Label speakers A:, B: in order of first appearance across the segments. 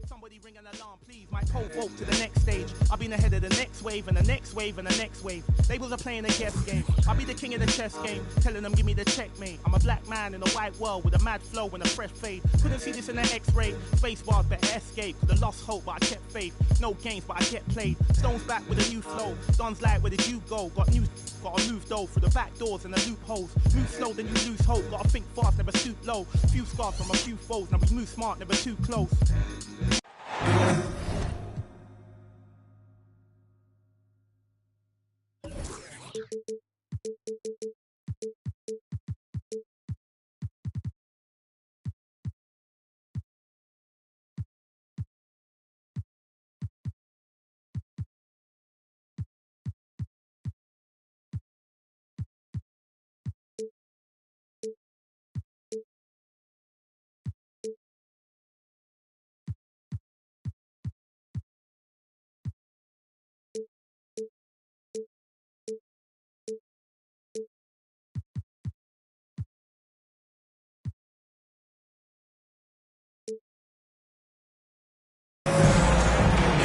A: Somebody ring an alarm, please. My pole vote to the next stage. I've been ahead of the next wave and the next wave and the next wave. Labels are playing a guess game. I'll be the king of the chess game, telling them give me the checkmate. I'm a black man in a white world with a mad flow and a fresh fade. Couldn't see this in the X-ray. Space bars better escape. Could've lost hope, but I kept faith. No games, but I get played. Stones back with a new flow. Don's like, where did you go? Gotta move though through the back doors and the loopholes. Move slow, then you lose hope. Gotta think fast, never stoop low. Few scars from a few foes. Now we move smart, never too close.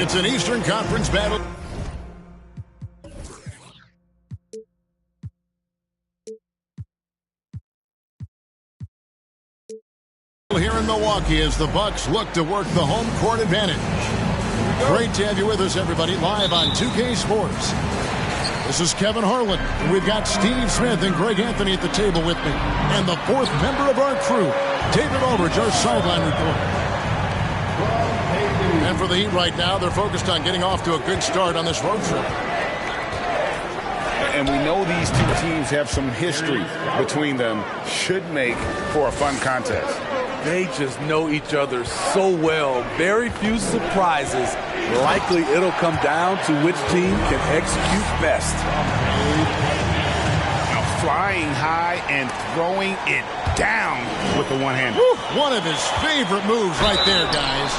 B: It's an Eastern Conference battle. Here in Milwaukee as the Bucks look to work the home court advantage. Great to have you with us, everybody, live on 2K Sports. This is Kevin Harlan. We've got Steve Smith and Greg Anthony at the table with me. And the fourth member of our crew, David Aldridge, our sideline reporter. And for the Heat right now, they're focused on getting off to a good start on this road trip.
C: And we know these two teams have some history between them. Should make for a fun contest.
D: They just know each other so well. Very few surprises. Likely it'll come down to which team can execute best.
C: Now flying high and throwing it down with the one-hander.
B: One of his favorite moves right there, guys.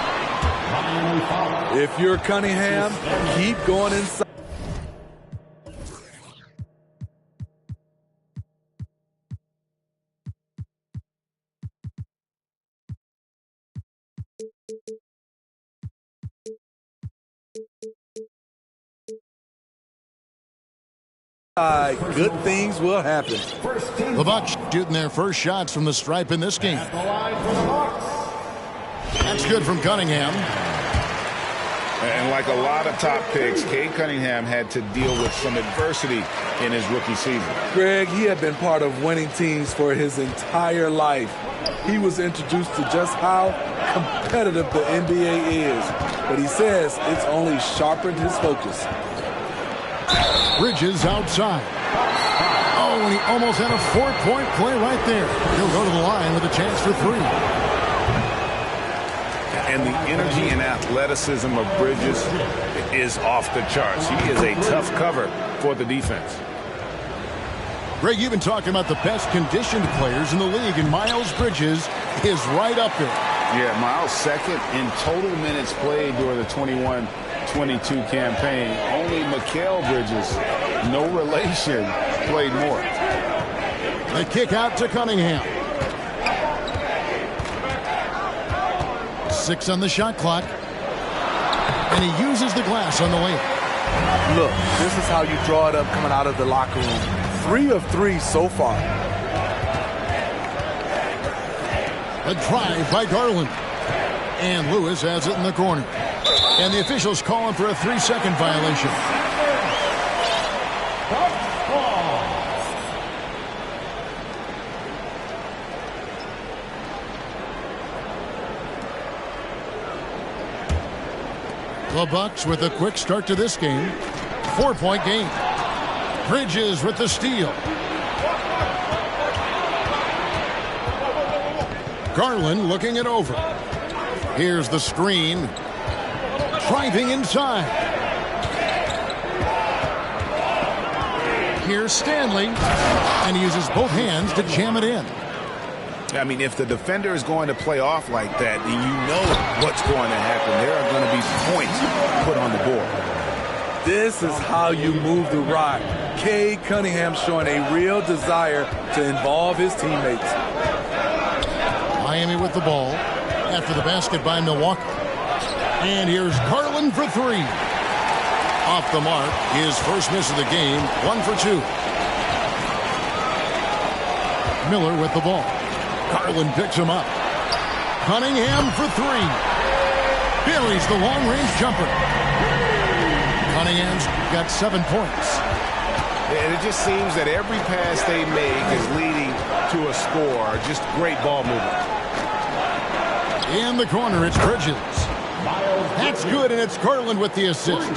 D: If you're Cunningham, keep going inside. Good things will happen.
B: The Bucks shooting their first shots from the stripe in this game. That's good from Cunningham.
C: And like a lot of top picks, Cade Cunningham had to deal with some adversity in his rookie season.
D: Greg, he had been part of winning teams for his entire life. He was introduced to just how competitive the NBA is. But he says it's only sharpened his focus.
B: Bridges outside. Oh, and he almost had a 4-point play right there. He'll go to the line with a chance for three.
C: And the energy and athleticism of Bridges is off the charts. He is a tough cover for the defense.
B: Greg, you've been talking about the best conditioned players in the league, and Miles Bridges is right up there.
C: Yeah, Miles second in total minutes played during the 21-22 campaign. Only Mikal Bridges, no relation, played more.
B: The kick out to Cunningham. 6 on the shot clock. And he uses the glass on the layup.
D: Look, this is how you draw it up coming out of the locker room. 3 of 3 so far.
B: A drive by Garland. And Lewis has it in the corner. And the officials calling for a 3-second violation. The Bucks with a quick start to this game. 4-point game. Bridges with the steal. Garland looking it over. Here's the screen. Driving inside. Here's Stanley. And he uses both hands to jam it in.
C: I mean, if the defender is going to play off like that, then you know what's going to happen. There are going to be points put on the board.
D: This is how you move the rock. Cade Cunningham showing a real desire to involve his teammates.
B: Miami with the ball. after the basket by Milwaukee. And here's Garland for three. Off the mark, his first miss of the game, 1 for 2. Miller with the ball. Garland picks him up. Cunningham for three. Buries the long-range jumper. Cunningham's got 7 points.
C: And it just seems that every pass they make is leading to a score. Just great ball movement.
B: In the corner, it's Bridges. That's good, and it's Garland with the assist.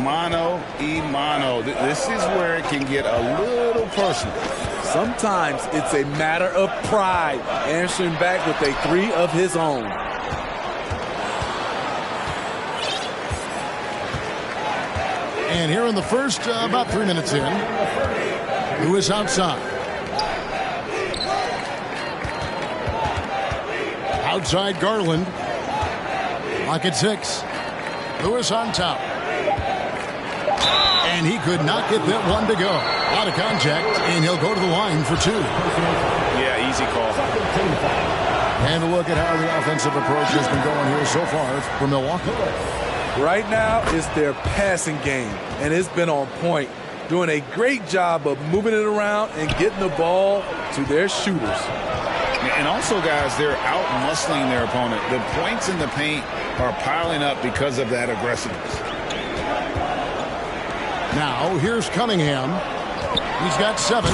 C: Mano y mano. This is where it can get a little personal.
D: Sometimes it's a matter of pride, answering back with a three of his own.
B: And here in the first, about 3 minutes in, Lewis outside. Outside Garland. Lock at 6. Lewis on top. And he could not get that one to go. Out of contact, and he'll go to the line for 2.
C: Yeah, easy call.
B: And a look at how the offensive approach has been going here so far for Milwaukee.
D: Right now, it's their passing game, and it's been on point. Doing a great job of moving it around and getting the ball to their shooters.
C: And also, guys, they're out-muscling their opponent. The points in the paint are piling up because of that aggressiveness.
B: Now, here's Cunningham. He's got 7.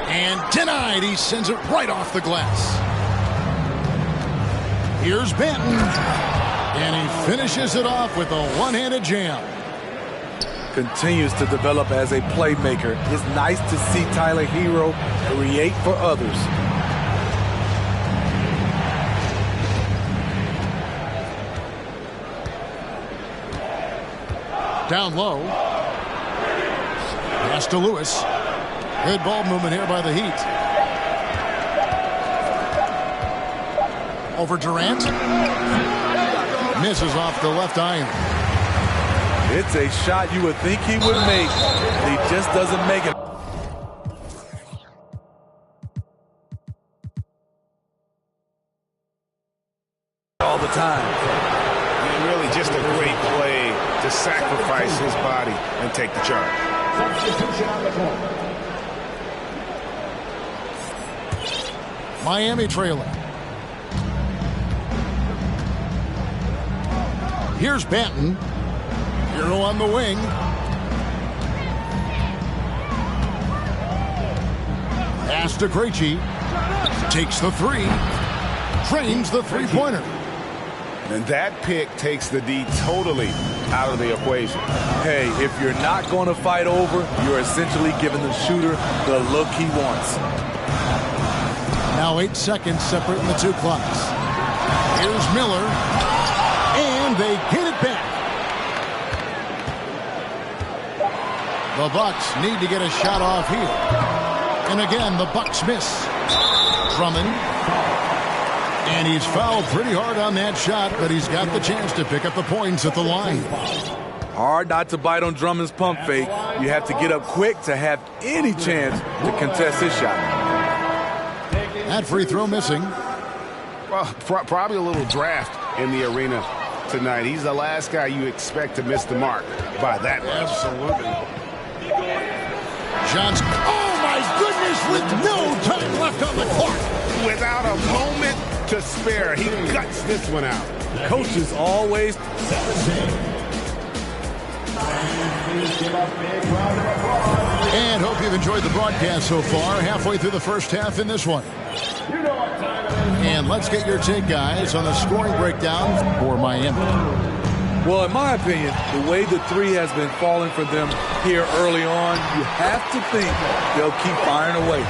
B: And denied. He sends it right off the glass. Here's Banton. And he finishes it off with a one-handed jam.
D: Continues to develop as a playmaker. It's nice to see Tyler Hero create for others.
B: Down low. Pass to Lewis. Good ball movement here by the Heat. Over Durant. Misses off the left iron.
D: It's a shot you would think he would make. He just doesn't make it. All the time.
C: And really just a great play to sacrifice his body and take the charge.
B: Miami trailing. Here's Banton. Hero on the wing. Pass to Krejci. Takes the 3. Trains the three-pointer.
C: And that pick takes the D totally out of the equation.
D: Hey, if you're not going to fight over, you're essentially giving the shooter the look he wants.
B: Now 8 seconds separating the 2 clocks. Here's Miller. And they get it back. The Bucks need to get a shot off here. And again, the Bucks miss. Drummond. And he's fouled pretty hard on that shot, but he's got the chance to pick up the points at the line.
D: Hard not to bite on Drummond's pump fake. You have to get up quick to have any chance to contest his shot.
B: That free throw missing.
C: Well, probably a little draft in the arena tonight. He's the last guy you expect to miss the mark by that much.
B: Absolutely. Johnson. Oh, my goodness, with no time left on the clock.
C: Without a moment to spare, he guts this one out.
D: Coaches always.
B: And hope you've enjoyed the broadcast so far. Halfway through the first half in this one. And let's get your take, guys, on the scoring breakdown for Miami.
D: Well, in my opinion, the way the 3 has been falling for them here early on, you have to think they'll keep firing away.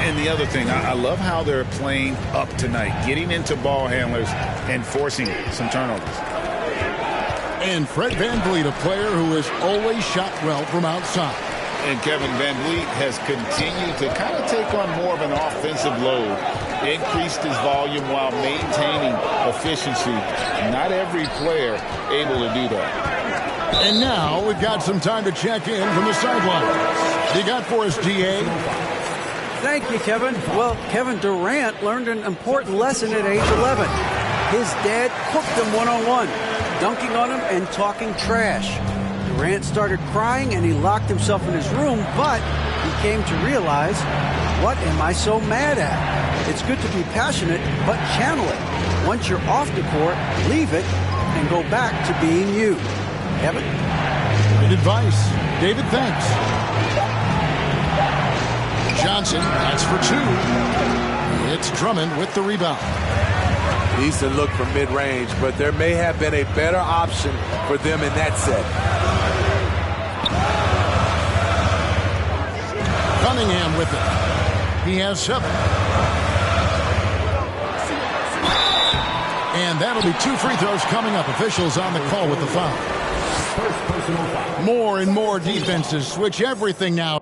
C: And the other thing, I love how they're playing up tonight, getting into ball handlers and forcing some turnovers.
B: And Fred VanVleet, a player who has always shot well from outside.
C: And Kevin VanVleet has continued to kind of take on more of an offensive load, increased his volume while maintaining efficiency. Not every player able to do that.
B: And now we've got some time to check in from the sidelines. You got for us, DA?
E: Thank you, Kevin. Well, Kevin Durant learned an important lesson at age 11. His dad cooked him one-on-one, dunking on him and talking trash. Durant started crying and he locked himself in his room, but he came to realize, what am I so mad at? It's good to be passionate, but channel it. Once you're off the court, leave it and go back to being you. Kevin?
B: Great advice. David, thanks. Johnson, that's for two. It's Drummond with the rebound.
D: Decent look from mid-range, but there may have been a better option for them in that set.
B: Cunningham with it. He has 7. And that'll be 2 free throws coming up. Officials on the call with the foul. More and more defenses switch everything now.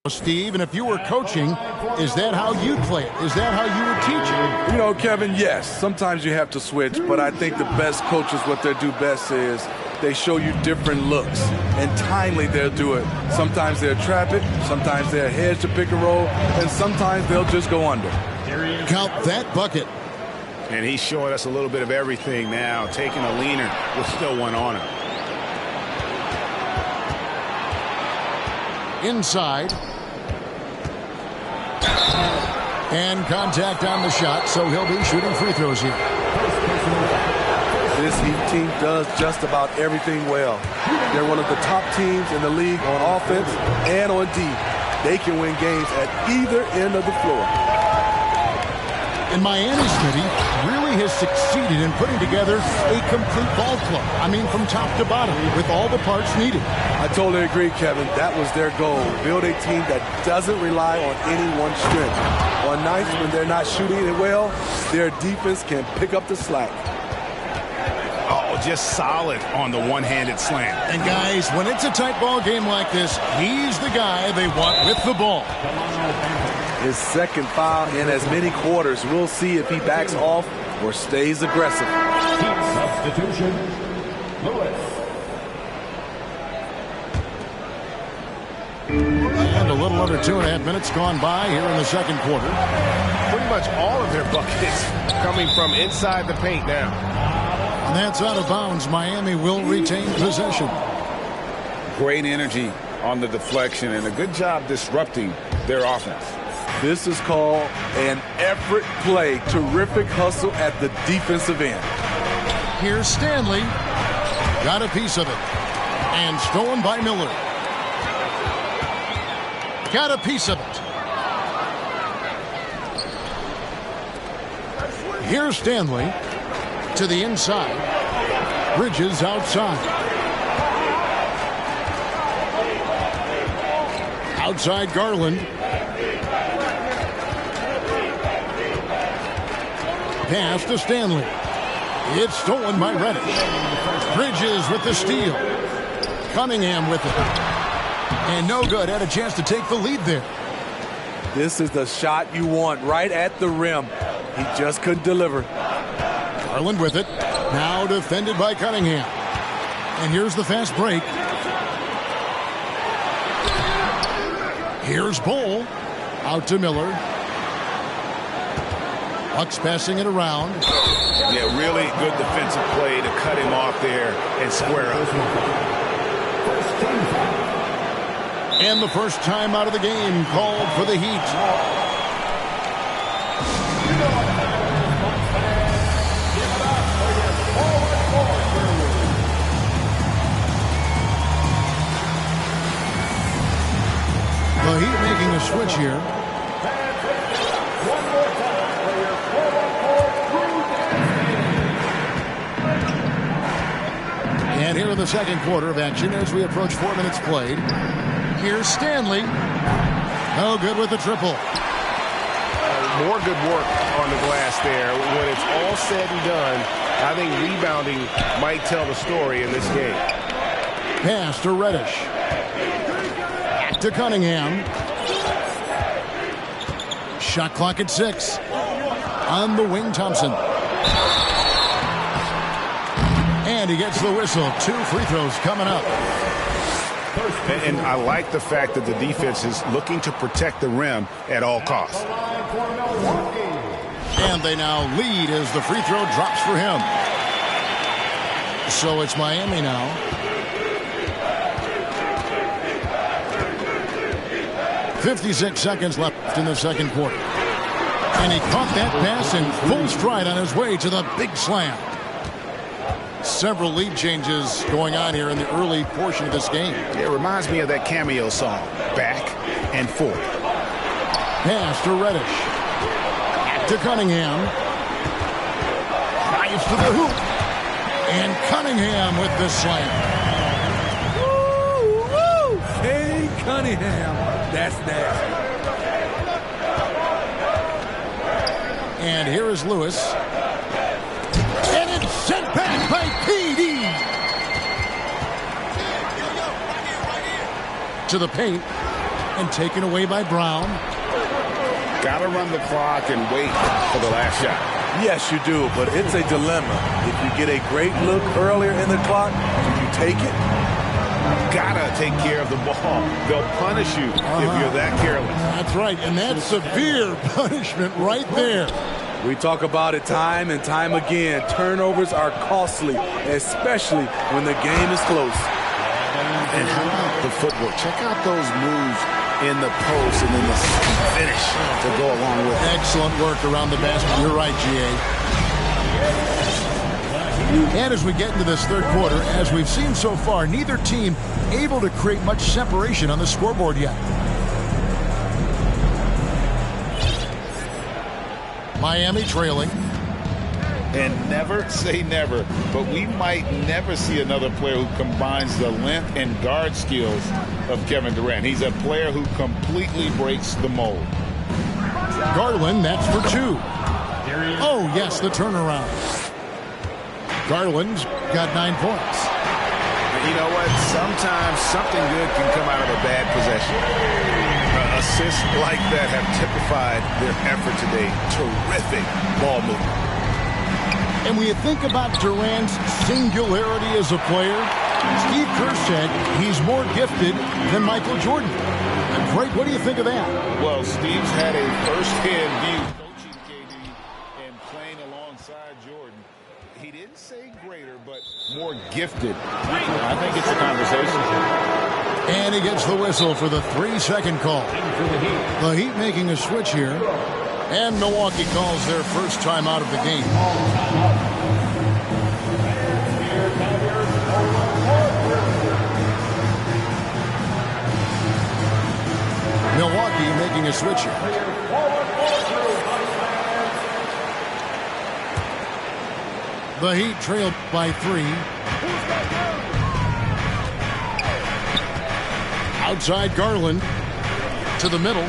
B: Steve, and if you were coaching, is that how you'd play it? Is that how you would teach it?
D: You know, Kevin, yes. Sometimes you have to switch, but I think the best coaches, what they do best is they show you different looks, and timely they'll do it. Sometimes they'll trap it, sometimes they'll hedge to pick and roll, and sometimes they'll just go under.
B: Count that bucket.
C: And he's showing us a little bit of everything now, taking a leaner with still one on him.
B: Inside. And contact on the shot, so he'll be shooting free throws here.
D: This Heat team does just about everything well. They're one of the top teams in the league on offense and on D. They can win games at either end of the floor.
B: And Miami, Smitty, really has succeeded in putting together a complete ball club. I mean, from top to bottom, with all the parts needed.
D: I totally agree, Kevin. That was their goal. Build a team that doesn't rely on any one strength. On nights when they're not shooting it well, their defense can pick up the slack.
C: Oh, just solid on the one-handed slam.
B: And guys, when it's a tight ball game like this, he's the guy they want with the ball.
D: His second foul in as many quarters. We'll see if he backs off or stays aggressive.
F: Substitution, Lewis.
B: And a little under 2.5 minutes gone by here in the second quarter.
G: Pretty much all of their buckets coming from inside the paint now.
B: And that's out of bounds. Miami will retain possession.
C: Great energy on the deflection and a good job disrupting their offense.
D: This is called an effort play. Terrific hustle at the defensive end.
B: Here's Stanley. Got a piece of it. And stolen by Miller. Got a piece of it. Here's Stanley to the inside. Bridges outside. Outside Garland. Pass to Stanley. It's stolen by Reddish. Bridges with the steal. Cunningham with it. And no good. Had a chance to take the lead there.
D: This is the shot you want right at the rim. He just couldn't deliver.
B: Garland with it. Now defended by Cunningham. And here's the fast break. Here's Bull. Out to Miller. Bucks passing it around.
C: Yeah, really good defensive play to cut him off there and square up.
B: And the first time out of the game called for the Heat. The Heat making a switch here. And here in the second quarter of action as we approach 4 minutes played. Here's Stanley. No good with the triple.
G: More good work on the glass there. When it's all said and done, I think rebounding might tell the story in this game.
B: Pass to Reddish. Back to Cunningham. Shot clock at 6. On the wing, Thompson. And And he gets the whistle. 2 free throws coming up.
G: And I like the fact that the defense is looking to protect the rim at all costs.
B: And they now lead as the free throw drops for him. So it's Miami now. .56 seconds left in the second quarter. And he caught that pass in full stride on his way to the big slam. Several lead changes going on here in the early portion of this game.
G: It reminds me of that Cameo song, Back and Forth.
B: Pass to Reddish. To Cunningham. Drives to the hoop. And Cunningham with the slam.
D: Woo, woo. Hey, Cunningham. That's nasty.
B: And here is Lewis. And it's sent back by PD. To the paint. And taken away by Brown.
G: Got to run the clock and wait for the last shot.
D: Yes, you do, but it's a dilemma. If you get a great look earlier in the clock, do you take it?
G: Gotta take care of the ball. They'll punish you if you're that careless.
B: That's right, and that's severe punishment right there.
D: We talk about it time and time again. Turnovers are costly, especially when the game is close.
G: And how about the footwork? Check out those moves in the post and then the finish to go along with it.
B: Excellent work around the basket. You're right, G.A. And as we get into this third quarter, as we've seen so far, neither team able to create much separation on the scoreboard yet. Miami trailing.
C: And never say never, but we might never see another player who combines the length and guard skills of Kevin Durant. He's a player who completely breaks the mold.
B: Garland, that's for 2. Oh, yes, the turnaround. Garland's got 9 points.
G: You know what? Sometimes something good can come out of a bad possession. Assists like that have typified their effort today. Terrific ball movement.
B: And when you think about Durant's singularity as a player, Steve Kerr said he's more gifted than Michael Jordan. Great, what do you think of that?
C: Well, Steve's had a first-hand view coaching KD and playing alongside Jordan. He didn't say greater, but more gifted. I think it's a conversation.
B: And he gets the whistle for the 3-second call. The Heat making a switch here. And Milwaukee calls their first time out of the game. Milwaukee making a switch here. The Heat trailed by 3. Outside Garland. To the middle.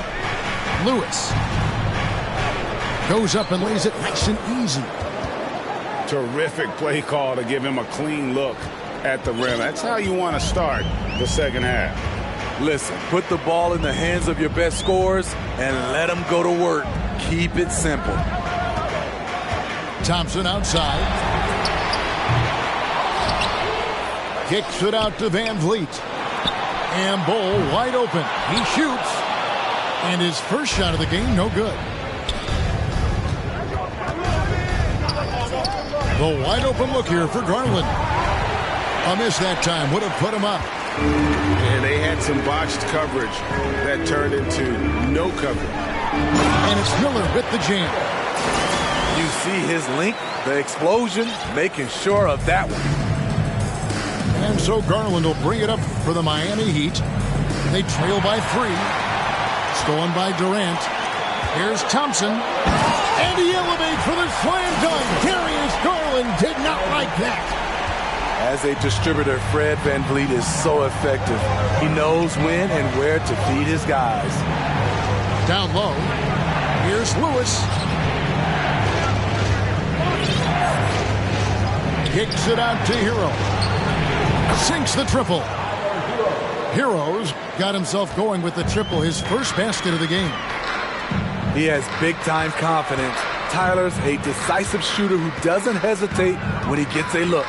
B: Lewis. Goes up and lays it nice and easy.
G: Terrific play call to give him a clean look at the rim. That's how you want to start the second half.
D: Listen, put the ball in the hands of your best scorers and let them go to work. Keep it simple.
B: Thompson outside. Kicks it out to Van Vliet. And Bull wide open. He shoots. And his first shot of the game, no good. The wide open look here for Garland. A miss that time would have put him up.
G: And they had some botched coverage that turned into no coverage.
B: And it's Miller with the jam.
D: You see his link, the explosion, making sure of that one.
B: And so Garland will bring it up for the Miami Heat. They trail by 3. Stolen by Durant. Here's Thompson. And he elevates for the slam dunk. Darius Garland did not like that.
D: As a distributor, Fred VanVleet is so effective. He knows when and where to feed his guys.
B: Down low. Here's Lewis. Kicks it out to Hero. Sinks the triple. Hero's got himself going with the triple, his first basket of the game.
D: He has big-time confidence. Tyler's a decisive shooter who doesn't hesitate when he gets a look.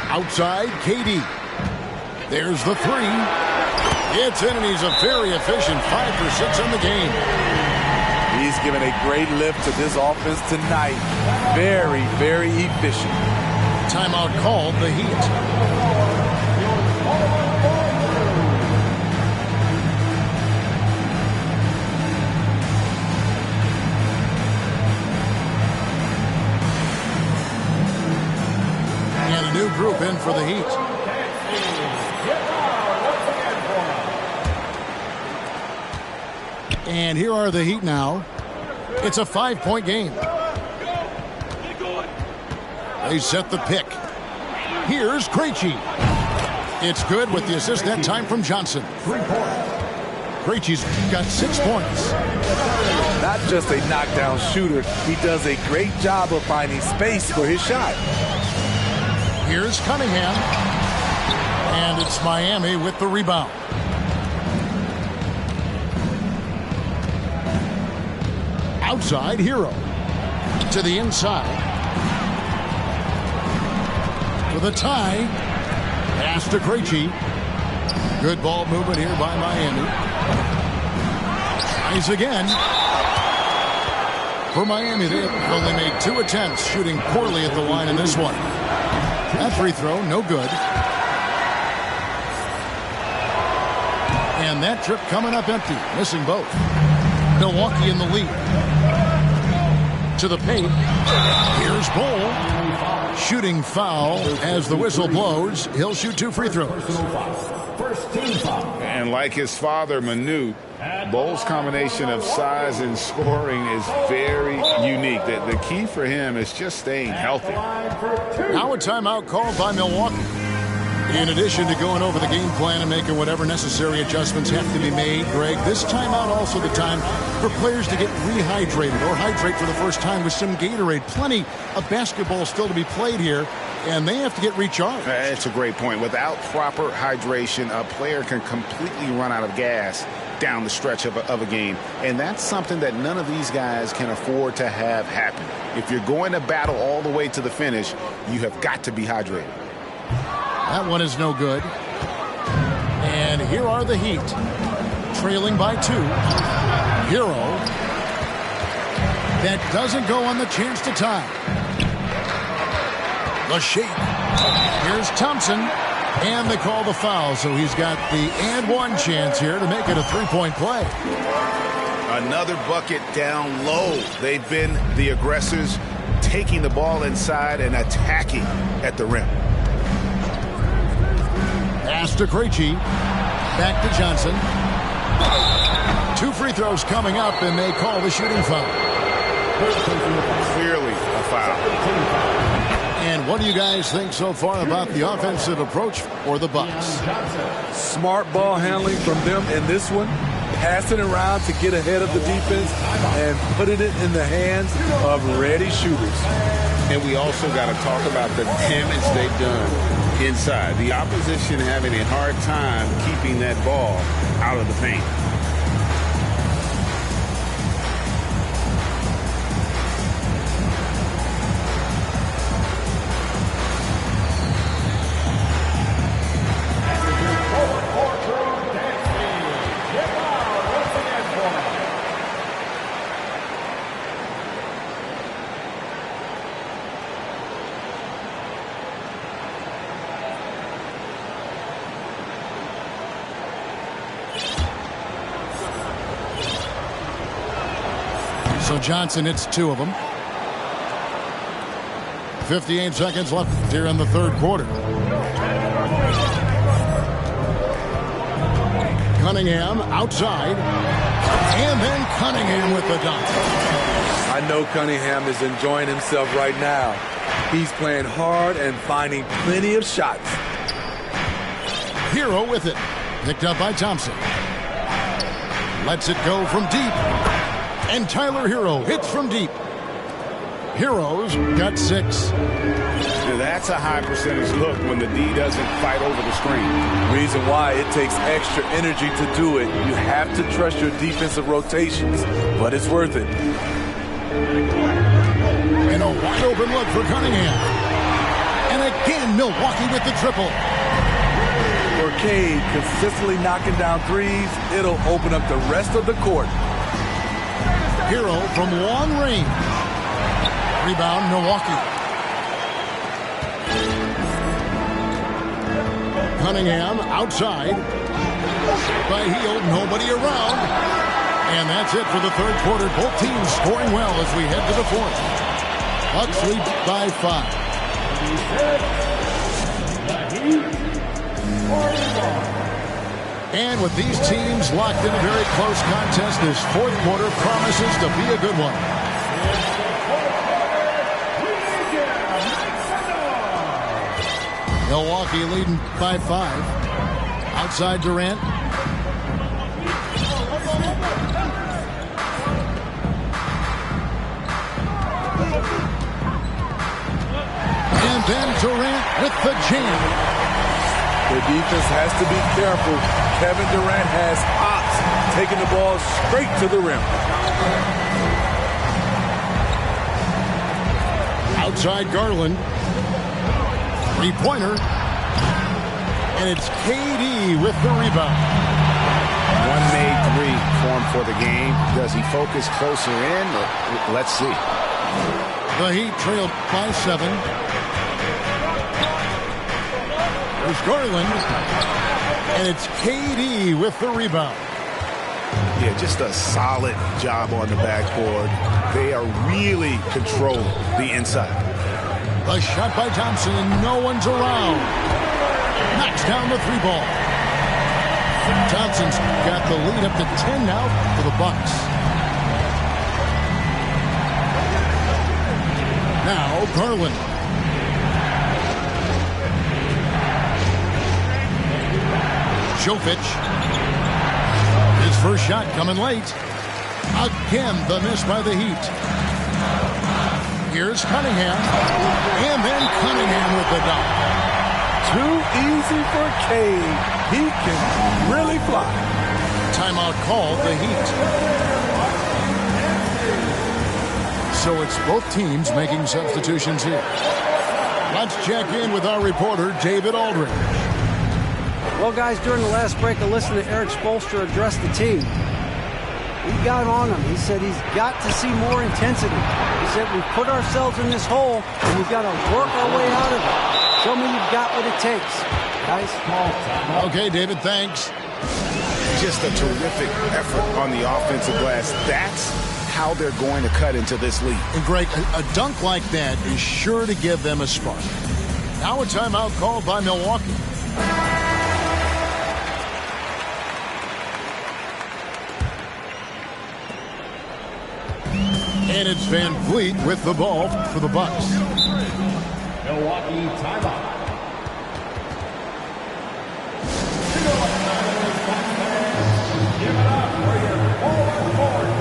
B: Outside, KD. There's the three. It's in, and he's a very efficient 5 for 6 on the game.
D: He's given a great lift to this offense tonight. Very, very efficient.
B: Timeout called, the Heat. And a new group in for the Heat. And here are the Heat now. It's a 5-point game. They set the pick. Here's Krejci. It's good with the assist that time from Johnson. Krejci's got 6 points.
D: Not just a knockdown shooter, he does a great job of finding space for his shot.
B: Here's Cunningham. And it's Miami with the rebound. Outside, Hero. To the inside. For the tie. Pass to Krejci. Good ball movement here by Miami. Tries again. For Miami, they have only made 2 attempts, shooting poorly at the line in this one. That free throw, no good. And that trip coming up empty, missing both. Milwaukee in the lead. To the paint. Here's Bol. Shooting foul as the whistle blows. He'll shoot 2 free throws.
C: And like his father, Manu, Bol's combination of size and scoring is very unique. The key for him is just staying healthy.
B: Now a timeout called by Milwaukee. In addition to going over the game plan and making whatever necessary adjustments have to be made, Greg, this timeout also the time for players to get rehydrated or hydrate for the first time with some Gatorade. Plenty of basketball still to be played here, and they have to get recharged.
G: That's a great point. Without proper hydration, a player can completely run out of gas down the stretch of a game. And that's something that none of these guys can afford to have happen. If you're going to battle all the way to the finish, you have got to be hydrated.
B: That one is no good. And here are the Heat. Trailing by 2. Hero. That doesn't go on the chance to tie. The shake. Here's Thompson. And they call the foul, so he's got the and one chance here to make it a 3-point play.
G: Another bucket down low. They've been the aggressors, taking the ball inside and attacking at the rim.
B: Pass to Krejci. Back to Johnson. 2 free throws coming up, and they call the shooting foul.
G: Clearly a foul.
B: And what do you guys think so far about the offensive approach for the Bucks?
D: Smart ball handling from them in this one. Passing around to get ahead of the defense and putting it in the hands of ready shooters.
G: And we also got to talk about the damage they've done inside. The opposition having a hard time keeping that ball out of the paint.
B: So Johnson hits 2 of them. 58 seconds left here in the 3rd quarter. Cunningham outside. And then Cunningham with the dunk.
D: I know Cunningham is enjoying himself right now. He's playing hard and finding plenty of shots.
B: Hero with it. Picked up by Thompson. Lets it go from deep. And Tyler Hero hits from deep. Hero's got 6.
G: That's a high percentage look when the D doesn't fight over the screen.
D: Reason why it takes extra energy to do it. You have to trust your defensive rotations, but it's worth it.
B: And a wide open look for Cunningham. And it And Milwaukee with the triple.
D: For Cade consistently knocking down threes, it'll open up the rest of the court.
B: Hero from long range. Rebound, Milwaukee. Cunningham outside. By Hield, nobody around. And that's it for the third quarter. Both teams scoring well as we head to the fourth. Bucks lead by 5. And with these teams locked in a very close contest, this fourth quarter promises to be a good one. Milwaukee leading by 5. Outside Durant. And then Durant with the jam.
D: The defense has to be careful. Kevin Durant has hops, taking the ball straight to the rim.
B: Outside Garland. Three-pointer. And it's KD with the rebound.
G: One made three for him for the game. Does he focus closer in? Let's see.
B: The Heat trailed by 7. There's Garland. And it's KD with the rebound.
G: Yeah, just a solid job on the backboard. They are really controlling the inside.
B: A shot by Thompson, and no one's around. Knocks down the 3 ball. Thompson's got the lead up to 10 now for the Bucks. Now Garland. Jovic. His first shot coming late. Again, the miss by the Heat. Here's Cunningham. And then Cunningham with the dunk.
D: Too easy for Cade. He can really fly.
B: Timeout called the Heat. So it's both teams making substitutions here. Let's check in with our reporter, David Aldridge.
E: Well, guys, during the last break, I listened to Eric Spoelstra address the team. He got on him. He said he's got to see more intensity. He said we've put ourselves in this hole, and we've got to work our way out of it. Show me you've got what it takes, guys.
B: Okay, David, thanks.
G: Just a terrific effort on the offensive glass. That's how they're going to cut into this lead.
B: And Greg, a dunk like that is sure to give them a spark. Now a timeout called by Milwaukee. And it's Van Vliet with the ball for the Bucks.
F: Milwaukee timeout. Give it up for your forward.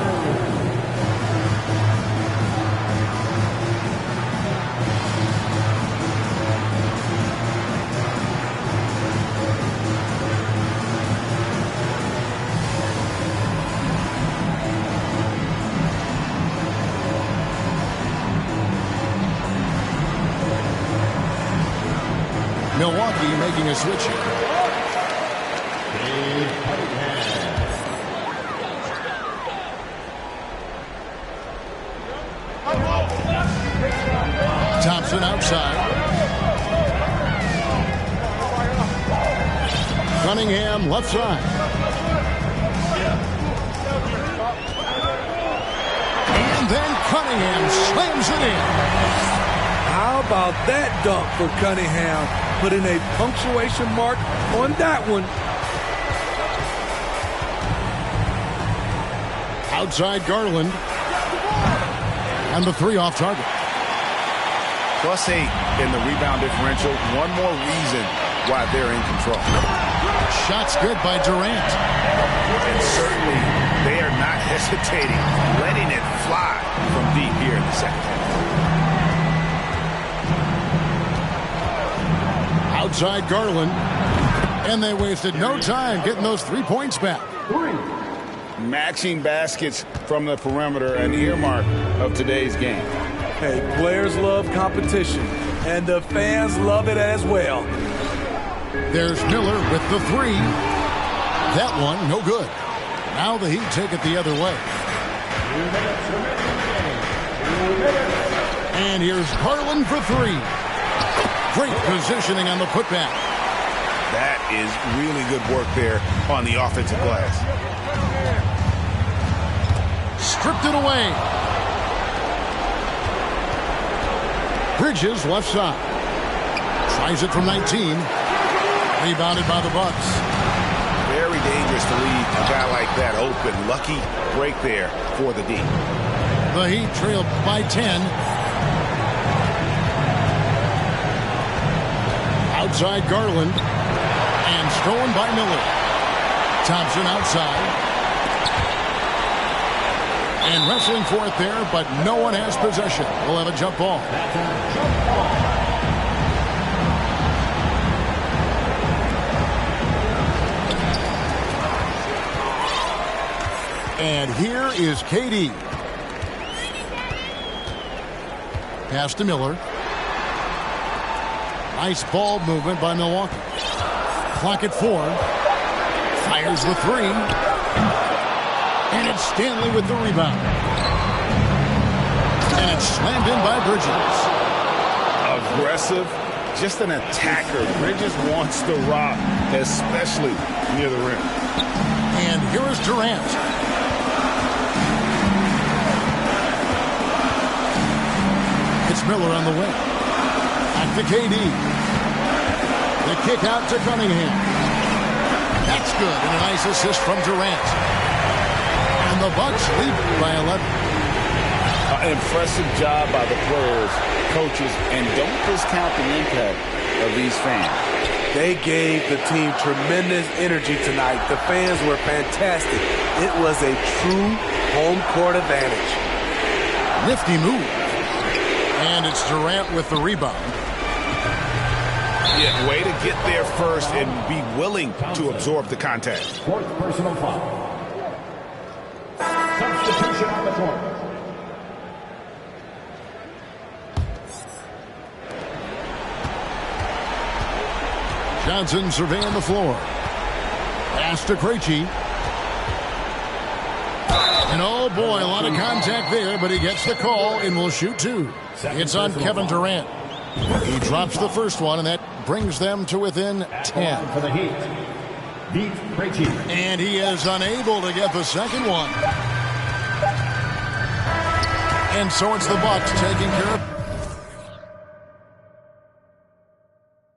B: Milwaukee making a switch here. Thompson outside. Cunningham left side. And then Cunningham slams it in.
D: How about that dunk for Cunningham? Putting a punctuation mark on that one.
B: Outside Garland. And the 3 off target.
G: +8 in the rebound differential. One more reason why they're in control.
B: Shots good by Durant.
G: And certainly they are not hesitating, letting it fly from deep here in the second half.
B: Outside Garland. And they wasted no time getting those 3 points back.
G: Matching baskets from the perimeter, an earmark of today's game.
D: Hey, players love competition, and the fans love it as well.
B: There's Miller with the three. That one, no good. Now the Heat take it the other way. And here's Garland for three. Great positioning on the putback.
G: That is really good work there on the offensive glass.
B: Stripped it away. Bridges left side. Tries it from 19. Rebounded by the Bucks.
G: Very dangerous to leave a guy like that open. Lucky break there for the D.
B: The Heat trailed by 10. Outside Garland. And stolen by Miller. Thompson outside. And wrestling for it there, but no one has possession. We'll have a jump ball. And here is KD. Pass to Miller. Nice ball movement by Milwaukee. Clock at 4. Fires the three. And it's Stanley with the rebound. And it's slammed in by Bridges.
G: Aggressive, just an attacker. Bridges wants the rock, especially near the rim.
B: And here is Durant. It's Miller on the wing. Back to KD. The kick out to Cunningham. That's good, and a nice assist from Durant. And the Bucks lead by 11.
G: An impressive job by the players, coaches, and don't discount the impact of these fans.
D: They gave the team tremendous energy tonight. The fans were fantastic. It was a true home court advantage.
B: Nifty move. And it's Durant with the rebound.
G: Yeah, way to get there first and be willing to absorb the contact.
F: Fourth personal foul. Substitution on the court.
B: Johnson surveying the floor. Pass to Krejci. And oh boy, a lot of contact there, but he gets the call and will shoot two. It's on Kevin Durant. He drops the first one, and that brings them to within 10.
F: For the Heat, Pete Krejci.
B: And he is unable to get the second one. And so it's the Bucks taking care of